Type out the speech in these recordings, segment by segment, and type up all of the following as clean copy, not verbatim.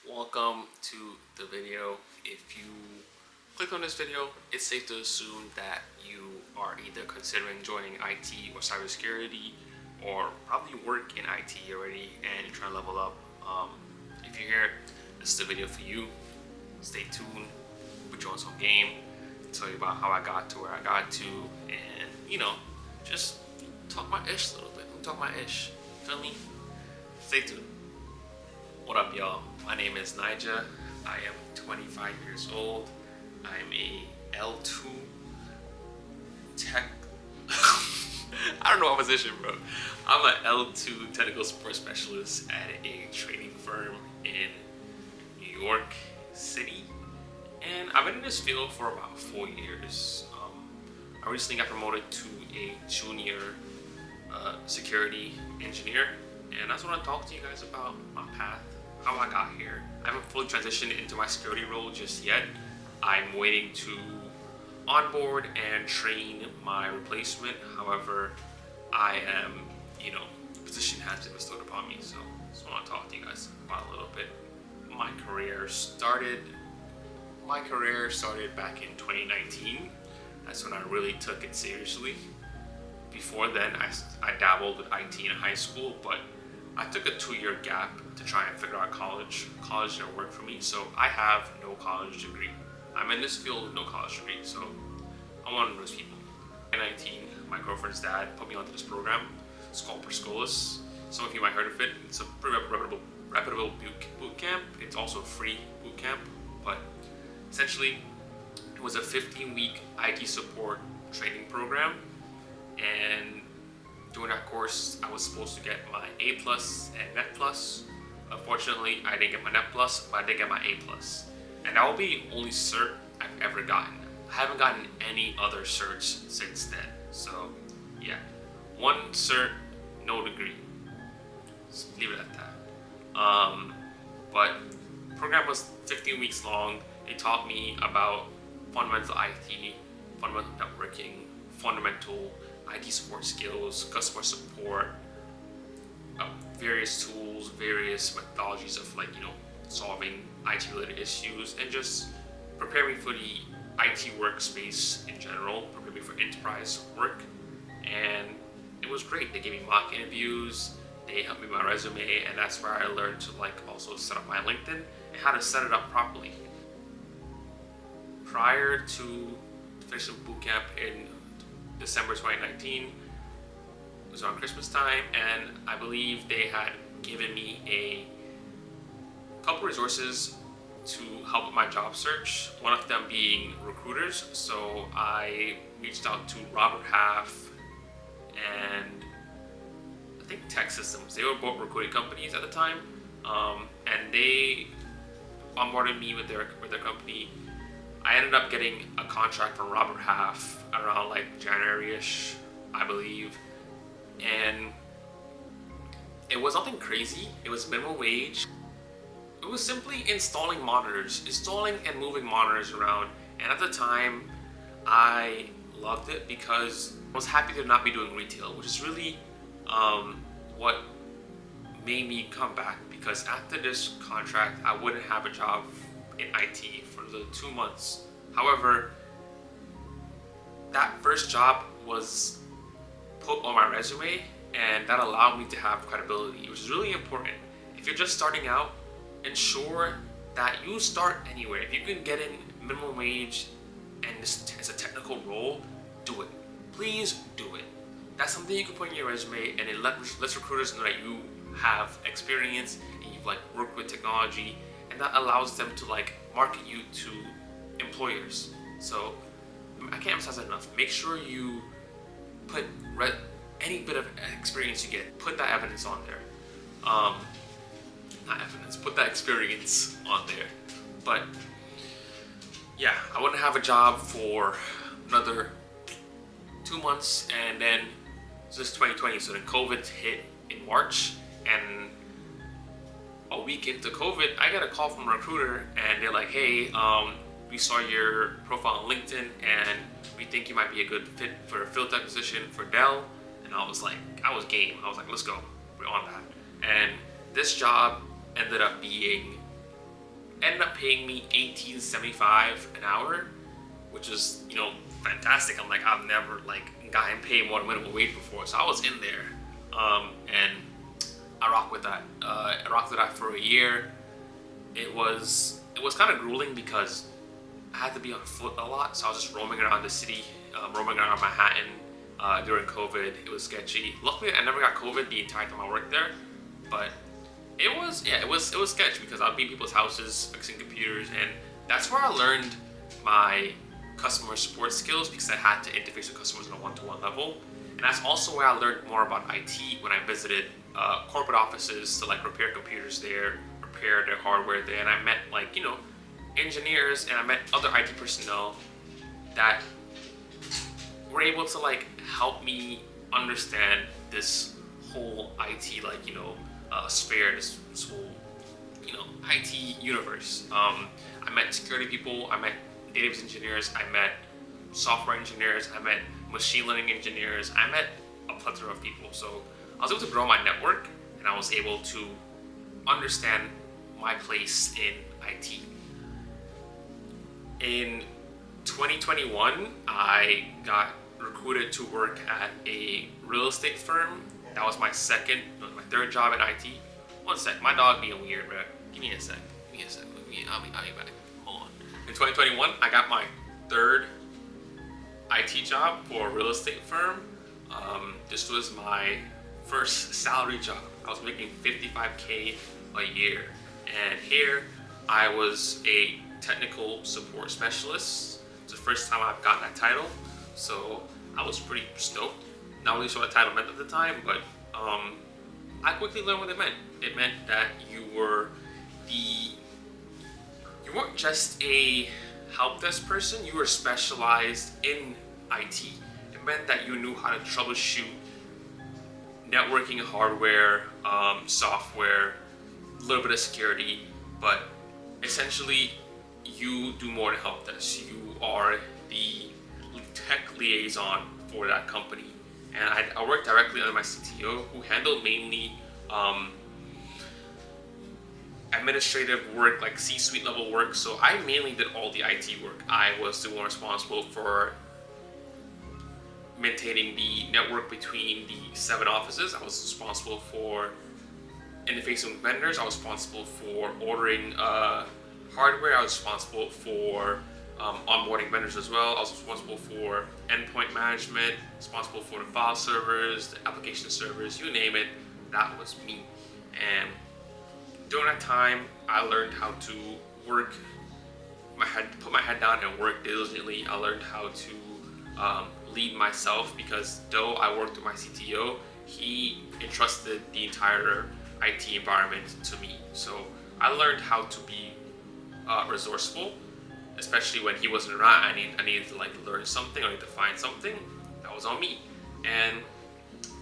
Welcome to the video. If you click on this video, it's safe to assume that you are either considering joining IT or cybersecurity, or probably work in IT already and you're trying to level up. If you're here, this is the video for you. Stay tuned, put you on some game, tell you about how I got to where I got to, and just talk my ish a little bit. Talk my ish. Feel me? Stay tuned. What up, y'all? My name is Nyjah. I am 25 years old. I'm a L2 tech. I don't know my position, bro. I'm an L2 technical support specialist at a training firm in New York City. And I've been in this field for about 4 years. I recently got promoted to a junior security engineer. And I just want to talk to you guys about my path, how I got here. I haven't fully transitioned into my security role just yet. I'm waiting to onboard and train my replacement. However, I am, the position has been bestowed upon me. So I just want to talk to you guys about a little bit. My career started back in 2019. That's when I really took it seriously. Before then, I dabbled with IT in high school, but I took a 2-year gap to try and figure out college. College didn't work for me, so I have no college degree. I'm in this field with no college degree, so I'm one of those people. In 2019, my girlfriend's dad put me onto this program. It's called Perscolas. Some of you might have heard of it. It's a pretty reputable boot camp. It's also a free boot camp, but essentially, it was a 15-week IT support training program, and during that course, I was supposed to get my A+ and Net+. Unfortunately, I didn't get my Net+, but I did get my A+. And that will be the only cert I've ever gotten. I haven't gotten any other certs since then. So, yeah. 1 cert, no degree. Just leave it at that. But the program was 15 weeks long. They taught me about fundamental IT, fundamental networking, fundamental IT support skills, customer support, various tools, various methodologies of solving IT related issues, and just prepare me for the IT workspace in general, prepare me for enterprise work. And it was great. They gave me mock interviews, they helped me with my resume, and that's where I learned to also set up my LinkedIn and how to set it up properly. Prior to finishing bootcamp in December 2019, it was around Christmas time, and I believe they had given me a couple resources to help with my job search, one of them being recruiters. So I reached out to Robert Half and I think Tech Systems. They were both recruiting companies at the time, and they onboarded me with their company. I ended up getting a contract from Robert Half around January-ish, I believe. And it was nothing crazy. It was minimum wage. It was simply installing and moving monitors around. And at the time, I loved it because I was happy to not be doing retail, which is really what made me come back. Because after this contract, I wouldn't have a job in IT for the 2 months. However, that first job was put on my resume, and that allowed me to have credibility, which is really important. If you're just starting out, ensure that you start anywhere. If you can get in minimum wage and it's a technical role, do it. Please do it. That's something you can put in your resume, and it lets recruiters know that you have experience and you've worked with technology, and that allows them to market you to employers. So I can't emphasize that enough. Make sure you put any bit of experience you get, put that evidence on there. Not evidence, put that experience on there. But yeah, I wouldn't have a job for another 2 months, and then this is 2020, so then COVID hit in March, and a week into COVID, I got a call from a recruiter, and they're like, hey, we saw your profile on LinkedIn, and we think you might be a good fit for a field tech position for Dell. And I was game. I was like, let's go. We're on that. And this job ended up being ended up paying me $18.75 an hour, which is, you know, fantastic. I'm like, I've never like gotten paid more than minimum wage before, so I was in there, and I rocked with that. I rocked with that for a year. It was kind of grueling because I had to be on foot a lot, so I was just roaming around the city, roaming around Manhattan during COVID. It was sketchy. Luckily, I never got COVID the entire time I worked there, but it was sketchy because I'd be in people's houses fixing computers, and that's where I learned my customer support skills, because I had to interface with customers on a one-to-one level. And that's also where I learned more about IT when I visited corporate offices to like repair computers there, repair their hardware there, and I met like, you know, engineers, and I met other IT personnel that were able to like help me understand this whole IT, like, you know, sphere, this whole, you know, IT universe. I met security people, I met database engineers, I met software engineers, I met machine learning engineers, I met a plethora of people. So I was able to grow my network, and I was able to understand my place in IT. In 2021, I got recruited to work at a real estate firm. That was my third job in IT. One sec, my dog being weird, bro. Give me a sec. I'll be back. Hold on. In 2021, I got my third IT job for a real estate firm. This was my first salary job. I was making $55K a year, and here I was a technical support specialist. It's the first time I've gotten that title, so I was pretty stoked. Not really sure what the title meant at the time, but I quickly learned what it meant. It meant that you weren't just a help desk person, you were specialized in IT. It meant that you knew how to troubleshoot networking, hardware, software, a little bit of security, but essentially you do more than help desk. You are the tech liaison for that company. And I worked directly under my CTO, who handled mainly administrative work, like C-suite level work. So I mainly did all the IT work. I was the one responsible for maintaining the network between the 7 offices. I was responsible for interfacing with vendors. I was responsible for ordering hardware. I was responsible for onboarding vendors as well. I was responsible for endpoint management, responsible for the file servers, the application servers, you name it, that was me. And during that time, I learned how to put my head down and work diligently. I learned how to lead myself, because though I worked with my CTO, he entrusted the entire IT environment to me. So I learned how to be resourceful, especially when he wasn't around. I needed to like learn something, I needed to find something. That was on me. And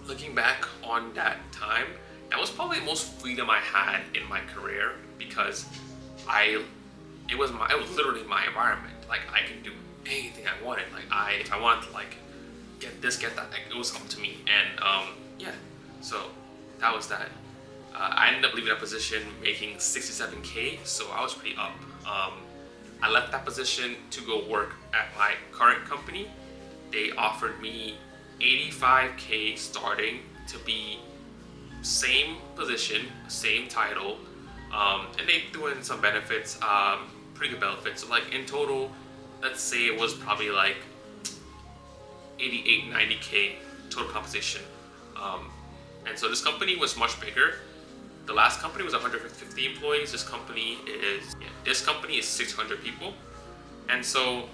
looking back on that time, that was probably the most freedom I had in my career, because it was literally my environment. Like, I could do anything I wanted. Like, if I wanted to like get this, get that, like, it was up to me. And yeah, so that was that. I ended up leaving that position making 67K, so I was pretty up. I left that position to go work at my current company. They offered me 85K starting, to be same position, same title, and they threw in some benefits, pretty good benefits. So like in total, let's say it was probably like 88, 90K total compensation. And so this company was much bigger. The last company was 150 employees. This company is 600 people. And so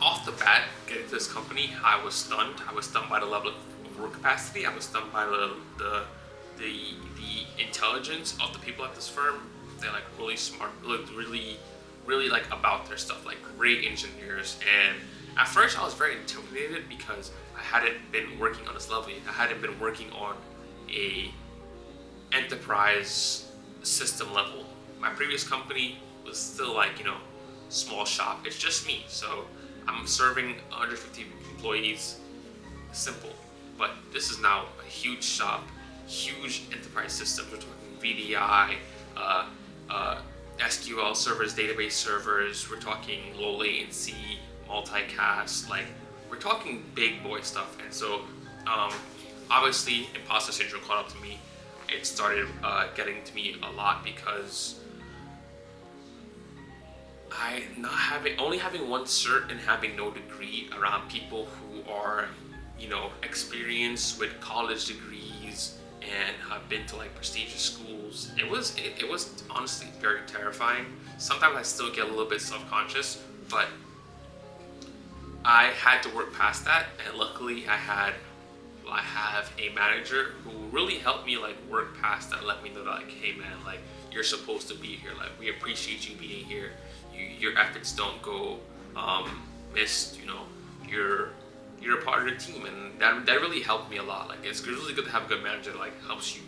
off the bat, getting to this company, I was stunned. I was stunned by the level of work capacity. I was stunned by the intelligence of the people at this firm. They're like really smart, really like about their stuff, like great engineers. And at first I was very intimidated, because I hadn't been working on this level yet. I hadn't been working on a enterprise system level. My previous company was still like, you know, small shop. It's just me. So I'm serving 150 employees, simple. But this is now a huge shop, huge enterprise system. We're talking VDI, SQL servers, database servers. We're talking low latency, multicast. Like, we're talking big boy stuff. And so obviously imposter syndrome caught up to me. It started getting to me a lot because only having one cert and having no degree around people who are, experienced with college degrees and have been to like prestigious schools. It was honestly very terrifying. Sometimes I still get a little bit self-conscious, but I had to work past that, and luckily I have a manager who really helped me like work past that, let me know that like, hey man, like you're supposed to be here, like we appreciate you being here. Your efforts don't go missed, you're a part of the team, and that really helped me a lot. Like it's really good to have a good manager that like helps you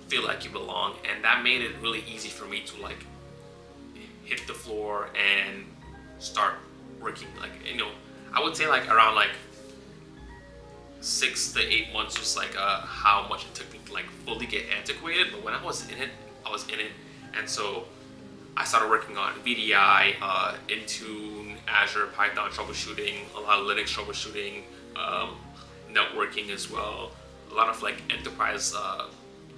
feel like you belong, and that made it really easy for me to like hit the floor and start working. Like, I would say like around like 6 to 8 months was like how much it took me to like fully get antiquated, but when I was in it, and so I started working on VDI, Intune, Azure, Python troubleshooting, a lot of Linux troubleshooting, networking as well, a lot of like enterprise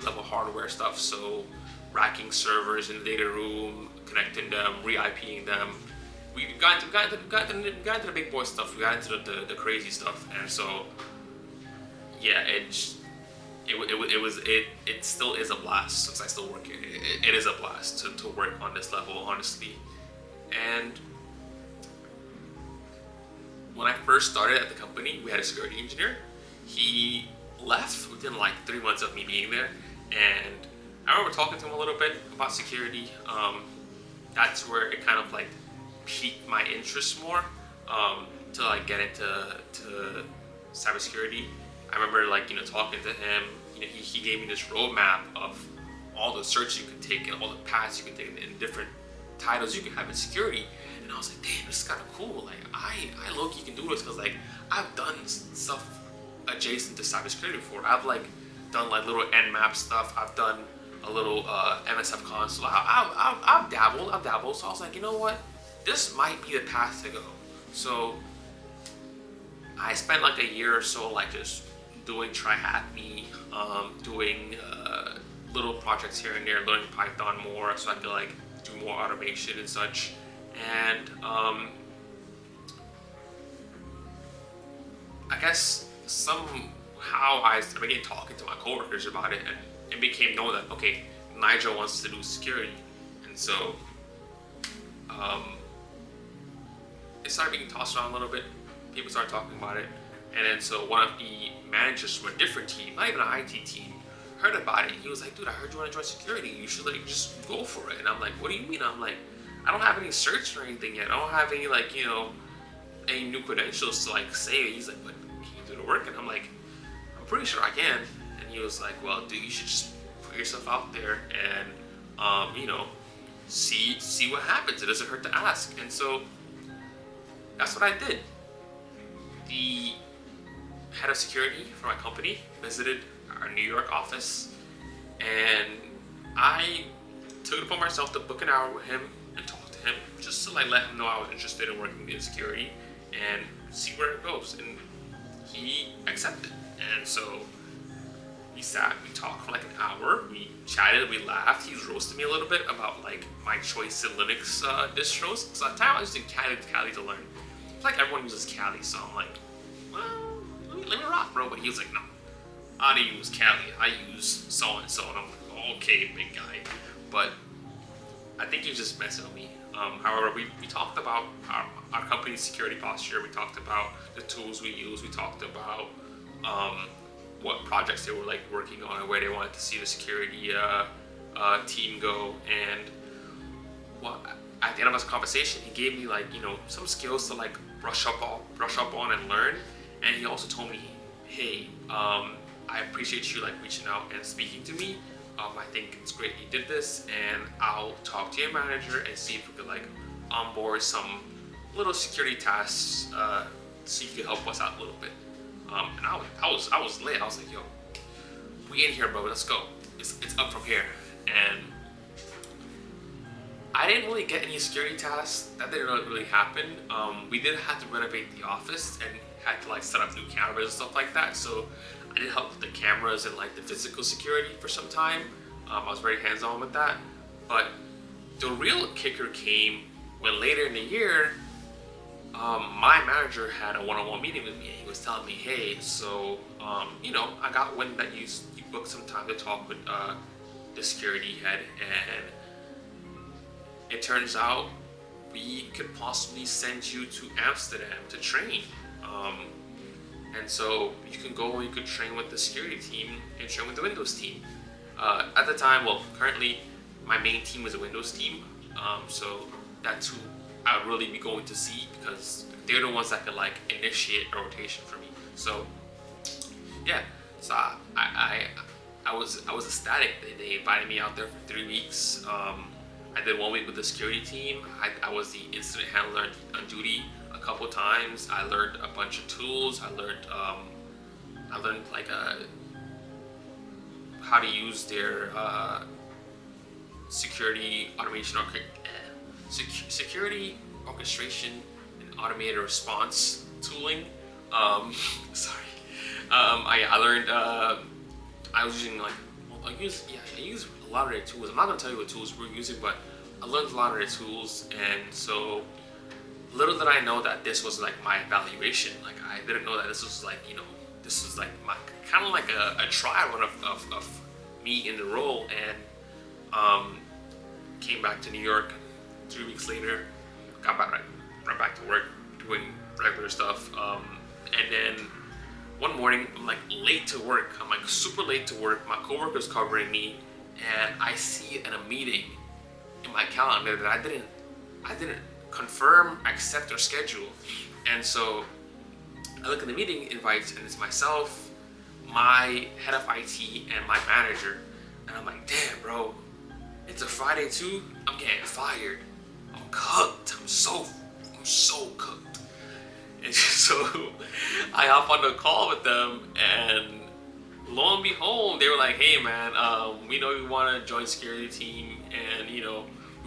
level hardware stuff, so racking servers in the data room, connecting them, re-IPing them. We got into the big boy stuff. We got into the crazy stuff, and so yeah, it still is a blast since I still work here. It is a blast to work on this level, honestly. And when I first started at the company, we had a security engineer. He left within like 3 months of me being there, and I remember talking to him a little bit about security. That's where it kind of like piqued my interest more to like get into cybersecurity. I remember like talking to him. He gave me this roadmap of all the certs you could take and all the paths you could take and different titles you could have in security. And I was like, damn, this is kind of cool. Like I low-key can do this because like I've done stuff adjacent to cybersecurity before. I've like done like little Nmap stuff. I've done a little MSF console. I've dabbled. So I was like, you know what? This might be the path to go. So I spent like a year or so like just doing try-hack-me, doing little projects here and there, learning Python more so I could like do more automation and such. And I guess somehow I began talking to my coworkers about it, and it became known that okay, Nyjah wants to do security, and so it started being tossed around a little bit. People started talking about it, and then so one of the managers from a different team, not even an IT team, heard about it. He was like, dude, I heard you want to join security. You should like just go for it. And I'm like, what do you mean? I'm like, I don't have any certs or anything yet. I don't have any like, any new credentials to like say it. He's like, but can you do the work? And I'm like, I'm pretty sure I can. And he was like, well, dude, you should just put yourself out there and, see what happens. It doesn't hurt to ask. And so that's what I did. The head of security for my company visited our New York office, and I took it upon myself to book an hour with him and talk to him just to like let him know I was interested in working in security and see where it goes. And he accepted. And so we sat, we talked for like an hour, we chatted, we laughed. He was roasting me a little bit about like my choice in Linux distros. So at the time I was using Kali to learn. It's like everyone uses Kali, so I'm like, well, let me rock, bro. But he was like, no, I don't use Kali, I use so and so. And I'm like, okay, big guy. But I think he was just messing with me. However, we talked about our company's security posture. We talked about the tools we use. We talked about what projects they were like working on and where they wanted to see the security team go. And at the end of this conversation, he gave me like some skills to like brush up on and learn. And he also told me, hey, I appreciate you like reaching out and speaking to me. I think it's great you did this, and I'll talk to your manager and see if we could like onboard some little security tasks so you could help us out a little bit. And I was lit. I was like, yo, we in here, bro. Let's go. it's up from here. And I didn't really get any security tasks. That didn't really happen. We did have to renovate the office and had to like set up new cameras and stuff like that. So I did help with the cameras and like the physical security for some time. I was very hands-on with that. But the real kicker came when later in the year, my manager had a one-on-one meeting with me. He was telling me, hey, so I got wind that you booked some time to talk with the security head, and it turns out we could possibly send you to Amsterdam to train. And so you can go and you could train with the security team and train with the Windows team. At the time, well, currently my main team was a Windows team. So that's who I would really be going to see, because they're the ones that could like initiate a rotation for me. So yeah, so I was ecstatic. They invited me out there for 3 weeks. I did 1 week with the security team. I was the incident handler on duty a couple times. I learned a bunch of tools. I learned like how to use their security automation or security orchestration and automated response tooling. Sorry. I learned. I was using like I use a lot of their tools. I'm not gonna tell you what tools we're using, but I learned a lot of their tools, and so little did I know that this was like my evaluation. Like I didn't know that this was like this was like my kind of like a trial run of me in the role, and came back to New York 3 weeks later, got back right back to work doing regular stuff, and then one morning I'm like late to work. I'm like super late to work. My coworker's covering me, and I see in a meeting in my calendar that I didn't confirm, accept, or schedule. And so I look at the meeting invites, and it's myself, my head of IT, and my manager. And I'm like, damn, bro, it's a Friday too. I'm getting fired. I'm cooked. I'm so cooked. And so I hop on the call with them, and lo and behold, they were like, hey man, we know you want to join security team, and we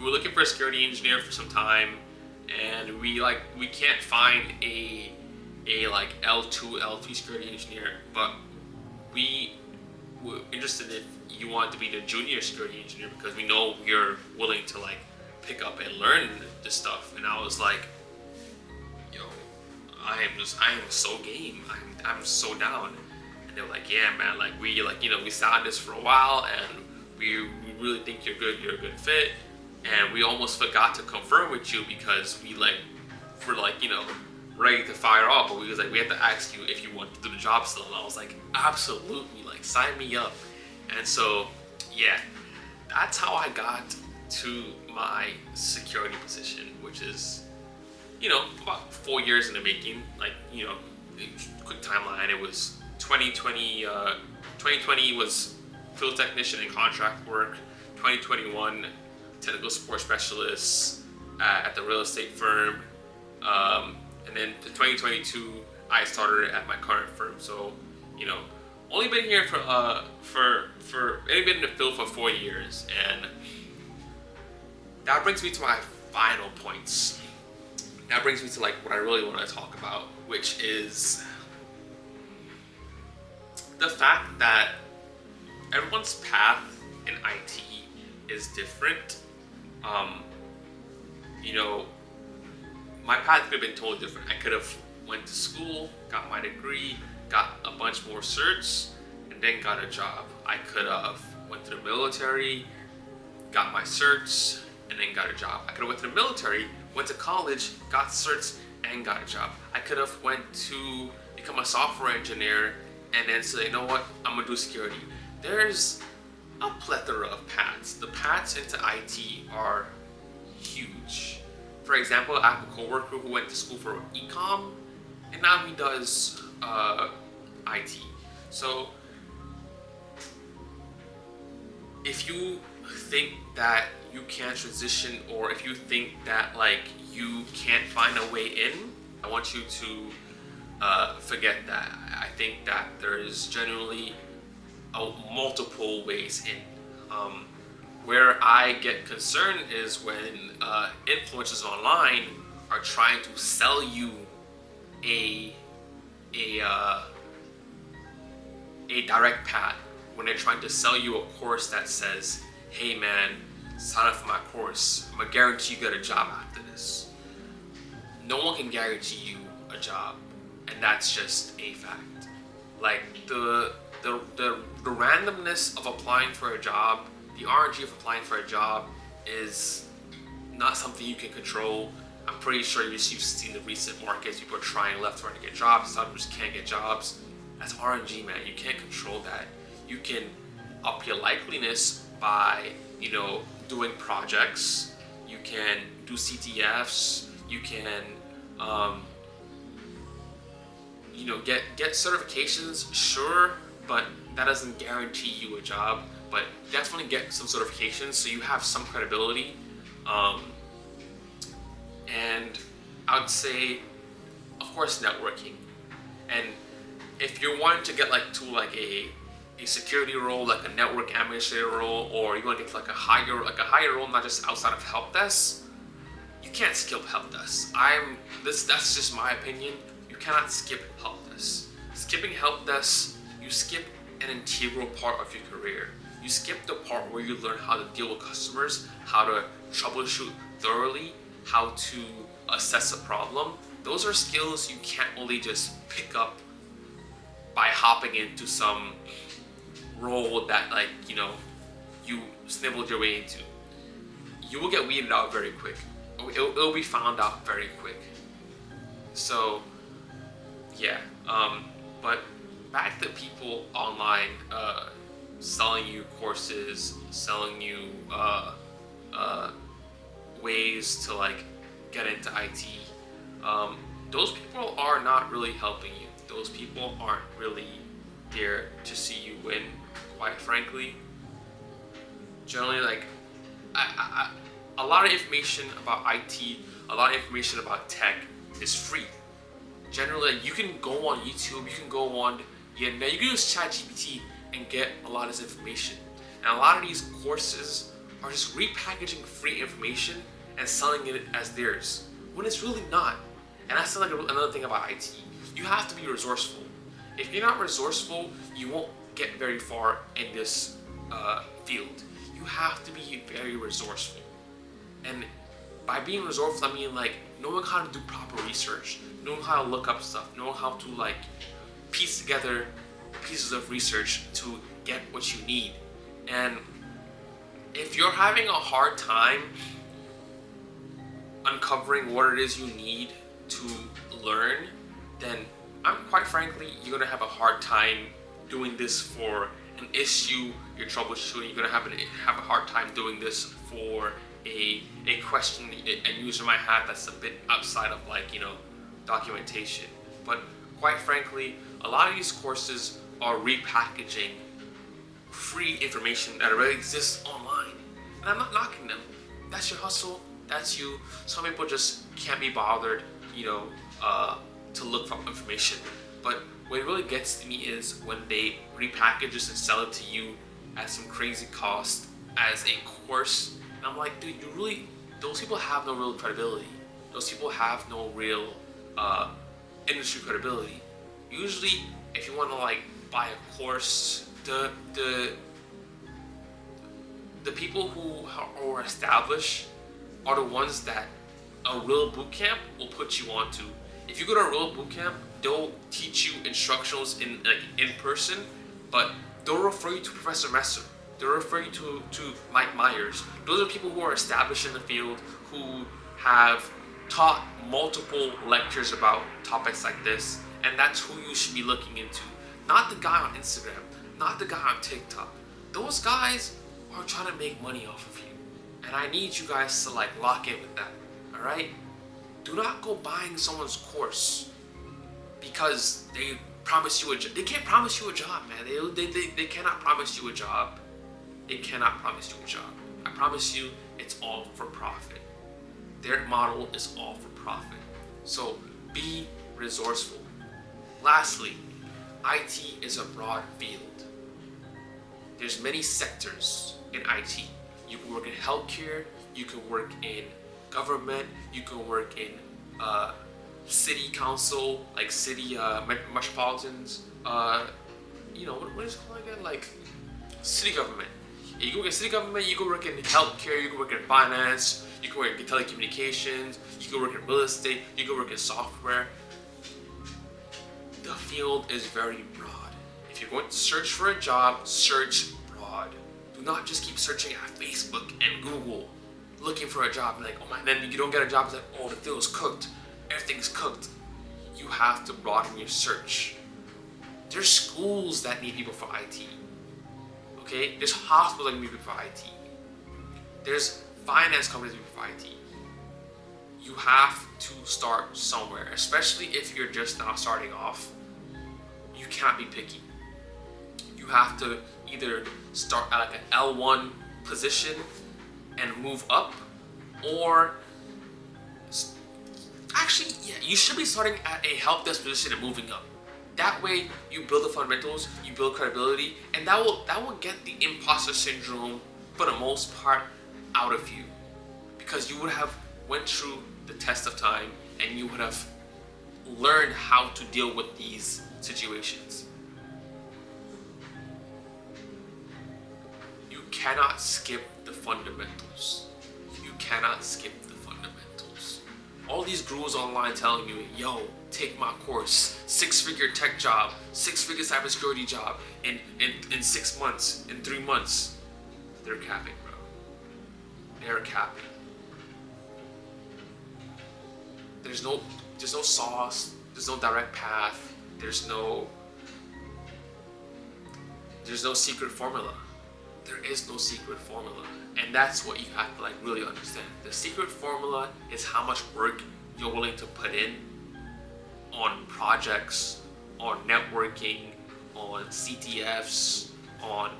were looking for a security engineer for some time, and we can't find a like L2, L3 security engineer, but we were interested if you want to be the junior security engineer, because we know you're willing to like pick up and learn this stuff. And I was like, I am so game. I'm so down. And they were like, yeah, man, like we sat on this for a while, and we really think you're good. You're a good fit, and we almost forgot to confirm with you because we're ready to fire off, but we had to ask you if you want to do the job still. And I was like, absolutely, like sign me up. And so yeah, that's how I got to my security position, which is about 4 years in the making. Like, quick timeline, it was 2020 was field technician and contract work, 2021 technical support specialist at the real estate firm, and then 2022 I started at my current firm. So only been here for only been in the field for 4 years. And that brings me to my final points. That brings me to like what I really want to talk about, which is the fact that everyone's path in IT is different. My path could have been totally different. I could have went to school, got my degree, got a bunch more certs, and then got a job. I could have went to the military, got my certs, and then got a job. I could have went to the military, went to college, got certs, and got a job. I could have went to become a software engineer and then say, you know what, I'm gonna do security. There's a plethora of paths. The paths into IT are huge. For example, I have a coworker who went to school for ecom, and now he does IT. So if you think that you can't transition, or if you think that like you can't find a way in, I want you to forget that. I think that there is genuinely multiple ways in. Where I get concerned is when influencers online are trying to sell you a a uh, a direct path. When they're trying to sell you a course that says, "Hey man, sign up for my course. I'm gonna guarantee you get a job after this." No one can guarantee you a job, and that's just a fact. Like the randomness of applying for a job, the RNG of applying for a job is not something you can control. I'm pretty sure you've seen the recent markets. People are trying left, right to get jobs. Some just can't get jobs. That's RNG, man. You can't control that. You can up your likeliness by, doing projects. You can do CTFs. You can, get certifications, sure, but that doesn't guarantee you a job. But definitely get some certifications so you have some credibility. And I would say, of course, networking. And if you're wanting to get a security role, like a network administrator role, or you want to get to a higher role, not just outside of help desk, you can't skip help desk. That's just my opinion. You cannot skip help desk. Skipping help desk, you skip an integral part of your career. You skip the part where you learn how to deal with customers, how to troubleshoot thoroughly, how to assess a problem. Those are skills you can't really just pick up by hopping into some role that you snibbled your way into. You will get weeded out very quick. It'll be found out very quick. So yeah, but back to people online selling you courses, selling you ways to get into IT. Those people are not really helping you. Those people aren't really there to see you win, quite frankly. Generally, a lot of information about IT, a lot of information about tech is free. Generally, you can go on YouTube, you can go on, you can use ChatGPT and get a lot of this information. And a lot of these courses are just repackaging free information and selling it as theirs, when it's really not. And that's another thing about IT. You have to be resourceful. If you're not resourceful, you won't get very far in this field. You have to be very resourceful. And by being resourceful, I mean knowing how to do proper research, knowing how to look up stuff, knowing how to piece together pieces of research to get what you need. And if you're having a hard time uncovering what it is you need to learn, then quite frankly, you're gonna have a hard time doing this for an issue you're troubleshooting. You're gonna have a hard time doing this for a question a user might have that's a bit outside of documentation. But quite frankly, a lot of these courses are repackaging free information that already exists online. And I'm not knocking them. That's your hustle. That's you. Some people just can't be bothered, to look for information. But what really gets to me is when they repackage this and sell it to you at some crazy cost as a course. And I'm like, dude, those people have no real credibility. Those people have no real industry credibility. Usually, if you want to buy a course, the people who are established are the ones that a real boot camp will put you onto. If you go to a real boot camp, they'll teach you instructionals in person, but they'll refer you to Professor Messer. They'll refer you to Mike Myers. Those are people who are established in the field, who have taught multiple lectures about topics like this, and that's who you should be looking into. Not the guy on Instagram, not the guy on TikTok. Those guys are trying to make money off of you. And I need you guys to lock in with that, all right? Do not go buying someone's course because they promise you a job. They can't promise you a job, man. They cannot promise you a job. They cannot promise you a job. I promise you, it's all for profit. Their model is all for profit. So be resourceful. Lastly, IT is a broad field. There's many sectors in IT. You can work in healthcare, you can work in government, you can work in city council, like city metropolitans. What is it called again? Like city government. You can work in city government, you can work in healthcare, you can work in finance, you can work in telecommunications, you can work in real estate, you can work in software. The field is very broad. If you're going to search for a job, search broad. Do not just keep searching at Facebook and Google looking for a job. Like, oh my, then you don't get a job. It's like, oh, the field is cooked. Everything's cooked. You have to broaden your search. There's schools that need people for IT. Okay? There's hospitals that need people for IT. There's finance companies that need people for IT. You have to start somewhere, especially if you're just now starting off. You can't be picky. You have to either start at like an L1 position and move up, or actually, yeah, you should be starting at a help desk position and moving up. That way, you build the fundamentals, you build credibility, and that will get the imposter syndrome, for the most part, out of you, because you would have went through the test of time and you would have learned how to deal with these situations. You cannot skip the fundamentals. You cannot skip the fundamentals. All these gurus online telling you, yo, take my course, 6-figure tech job, 6-figure cybersecurity job in 6 months, in 3 months. They're capping, bro. They're capping. There's no sauce, there's no direct path, there's no secret formula. There is no secret formula. And that's what you have to really understand. The secret formula is how much work you're willing to put in on projects, on networking, on CTFs, on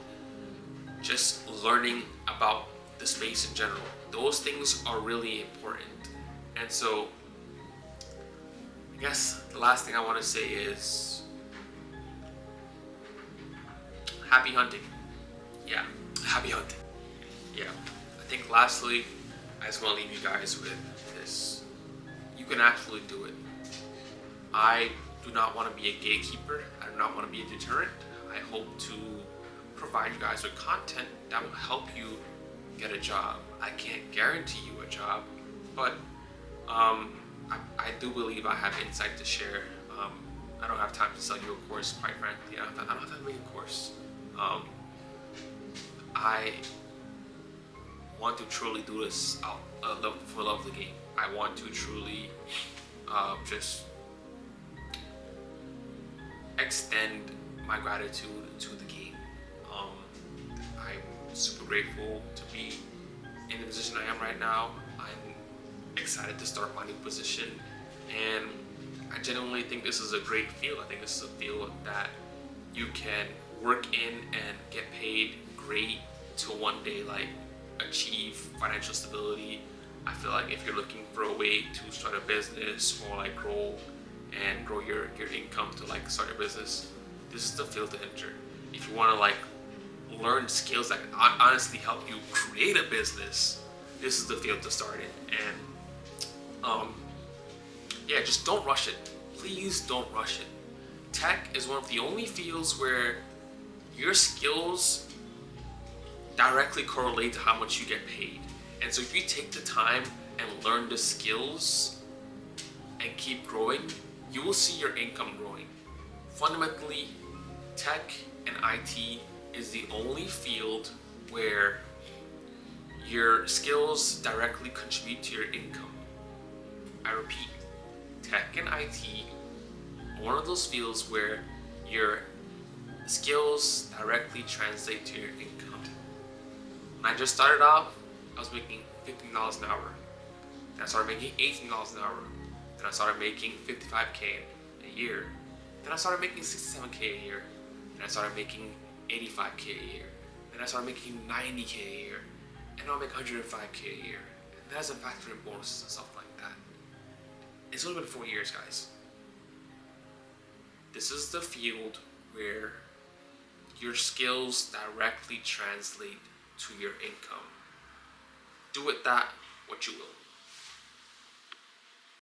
just learning about the space in general. Those things are really important. And so I guess the last thing I want to say is happy hunting. Yeah, happy hunting. Yeah, I think lastly, I just want to leave you guys with this. You can absolutely do it. I do not want to be a gatekeeper. I do not want to be a deterrent. I hope to provide you guys with content that will help you get a job. I can't guarantee you a job, but I do believe I have insight to share. I don't have time to sell you a course, quite frankly. I don't have time to make a course. I want to truly do this for love of the game. I want to truly just extend my gratitude to the game. I'm super grateful to be in the position I am right now. I'm excited to start my new position, and I genuinely think this is a great field. I think this is a field that you can work in and get paid great to one day achieve financial stability. I feel like if you're looking for a way to start a business or grow your income to start a business, this is the field to enter. If you want to learn skills that can honestly help you create a business, this is the field to start in. And yeah, just don't rush it. Please don't rush it. Tech is one of the only fields where your skills directly correlate to how much you get paid. And so if you take the time and learn the skills and keep growing, you will see your income growing. Fundamentally, tech and IT is the only field where your skills directly contribute to your income. I repeat, tech and IT are one of those fields where your skills directly translate to your income. When I just started off, I was making $15 an hour. Then I started making $18 an hour. Then I started making $55K a year. Then I started making $67K a year. Then I started making $85K a year. Then I started making $90K a year. And now I make $105K a year. And that doesn't factor in bonuses and stuff like that. It's only been 4 years, guys. This is the field where your skills directly translate to your income. Do with that what you will.